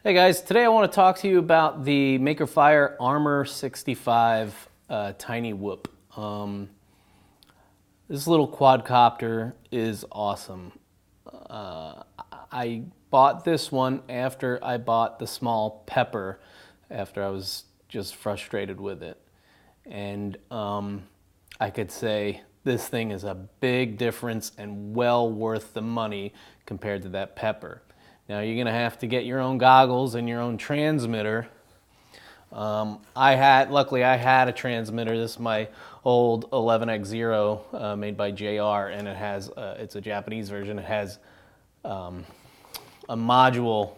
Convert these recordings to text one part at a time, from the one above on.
Hey guys, today I want to talk to you about the Makerfire Armor 65 Tiny Whoop. This little quadcopter is awesome. I bought this one after I bought the small Pepper, after I was just frustrated with it. And I could say this thing is a big difference and well worth the money compared to that Pepper. Now you're gonna have to get your own goggles and your own transmitter. Luckily I had a transmitter. This is my old 11X0 made by JR, and it's a Japanese version. It has a module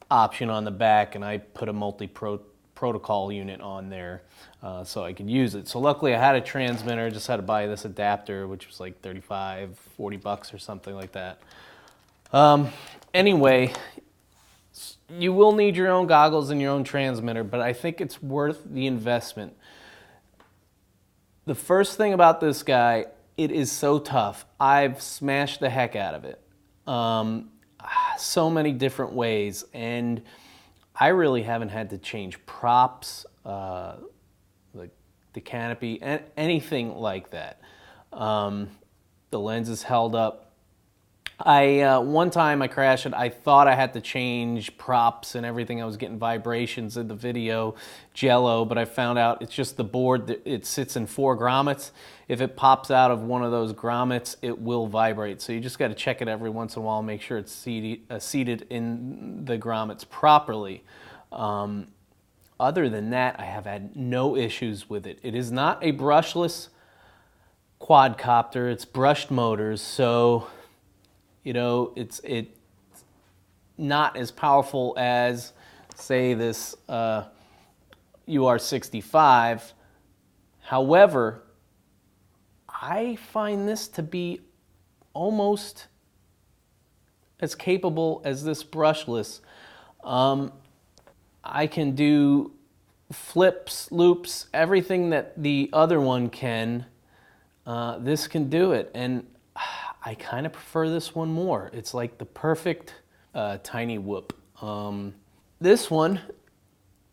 option on the back, and I put a protocol unit on there so I could use it. So luckily I had a transmitter. Just had to buy this adapter, which was like 35, 40 bucks or something like that. Anyway, you will need your own goggles and your own transmitter, but I think it's worth the investment. The first thing about this guy, it is so tough. I've smashed the heck out of it. So many different ways, and I really haven't had to change props, like the canopy, anything like that. The lens is held up. One time I crashed it. I thought I had to change props and everything. I was getting vibrations in the video, jello, but I found out it's just the board. It sits in 4 grommets. If it pops out of one of those grommets, it will vibrate. So you just got to check it every once in a while, make sure it's seated in the grommets properly. Other than that, I have had no issues with it. It is not a brushless quadcopter. It's brushed motors, so it's not as powerful as, say, this UR65. However, I find this to be almost as capable as this brushless. I can do flips, loops, everything that the other one can. This can do it, and I kind of prefer this one more. It's like the perfect tiny whoop. This one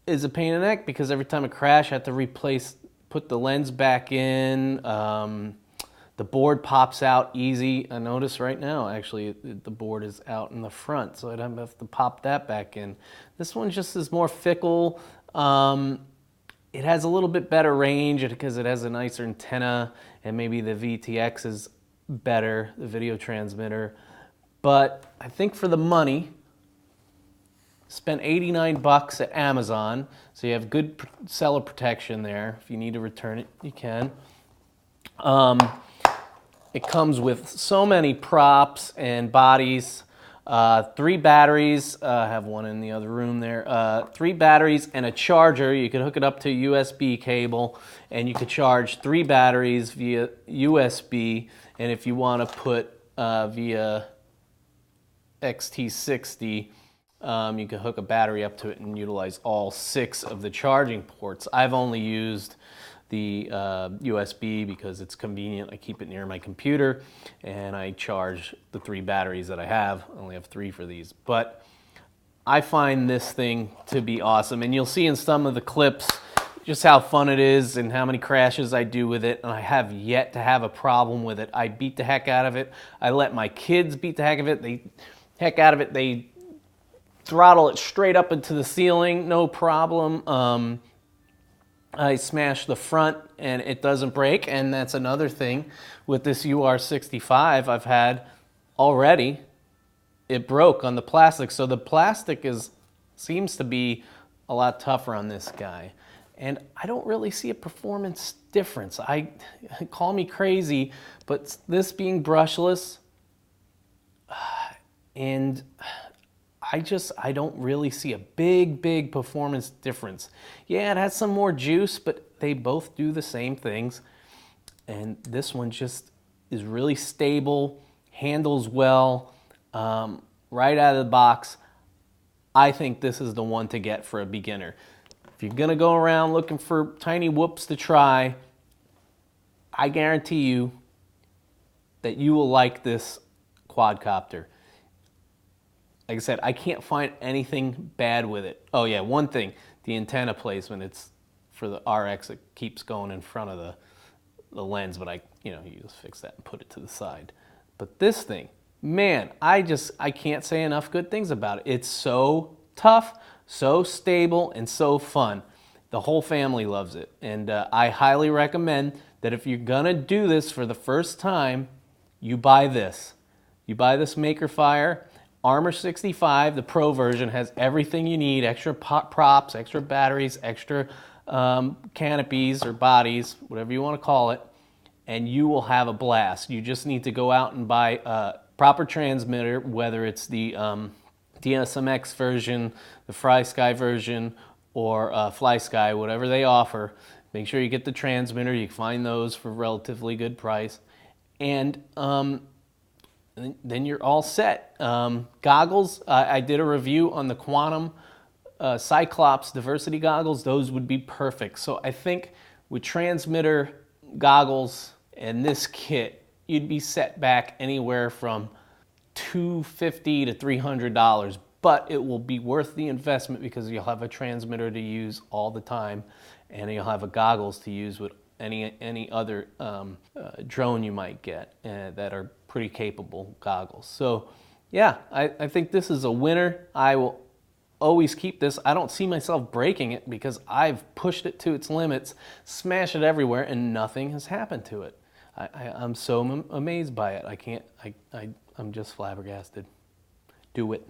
is a pain in the neck because every time I crash, I have to put the lens back in. The board pops out easy. I notice right now, actually, the board is out in the front, so I'd have to pop that back in. This one just is more fickle. It has a little bit better range because it has a nicer antenna, and maybe the VTX is better, the video transmitter. But I think for the money, spent 89 bucks at Amazon, so you have good seller protection there. If you need to return it, you can. It comes with so many props and bodies, 3 batteries. I have one in the other room there. 3 batteries and a charger. You can hook it up to a USB cable, and you could charge 3 batteries via USB. And if you want to put via XT60, you can hook a battery up to it and utilize all 6 of the charging ports. I've only used the USB because it's convenient. I keep it near my computer, and I charge the 3 batteries that I have. I only have 3 for these. But I find this thing to be awesome, and you'll see in some of the clips just how fun it is and how many crashes I do with it, and I have yet to have a problem with it. I beat the heck out of it. I let my kids beat the heck out of it. They throttle it straight up into the ceiling, no problem. I smash the front and it doesn't break, and that's another thing with this UR65 I've had already. It broke on the plastic, so the plastic seems to be a lot tougher on this guy. And I don't really see a performance difference. Call me crazy, but this being brushless, and I don't really see a big performance difference. Yeah, it has some more juice, but they both do the same things. And this one just is really stable, handles well, right out of the box. I think this is the one to get for a beginner. If you're gonna go around looking for tiny whoops to try, I guarantee you that you will like this quadcopter. like I said, I can't find anything bad with it. Oh yeah, one thing, the antenna placement, it's for the RX, it keeps going in front of the lens, but you just fix that and put it to the side. But this thing, man, I can't say enough good things about it. It's so tough, so stable, and so fun. The whole family loves it, and I highly recommend that if you're gonna do this for the first time, you buy this. You buy this Makerfire. Armor 65, the Pro version, has everything you need, extra props, extra batteries, extra canopies or bodies, whatever you want to call it, and you will have a blast. You just need to go out and buy a proper transmitter, whether it's the DSMX version, the FlySky version, or FlySky, whatever they offer. Make sure you get the transmitter. You can find those for a relatively good price. And then you're all set. Goggles, I did a review on the Quantum Cyclops diversity goggles. Those would be perfect. So I think with transmitter, goggles, and this kit, you'd be set back anywhere from $250 to $300, but it will be worth the investment because you'll have a transmitter to use all the time, and you'll have a goggles to use with any other drone you might get that are pretty capable goggles. So yeah, I think this is a winner. I will always keep this. I don't see myself breaking it because I've pushed it to its limits, smashed it everywhere, and nothing has happened to it. I'm so amazed by it. I'm just flabbergasted. Do it.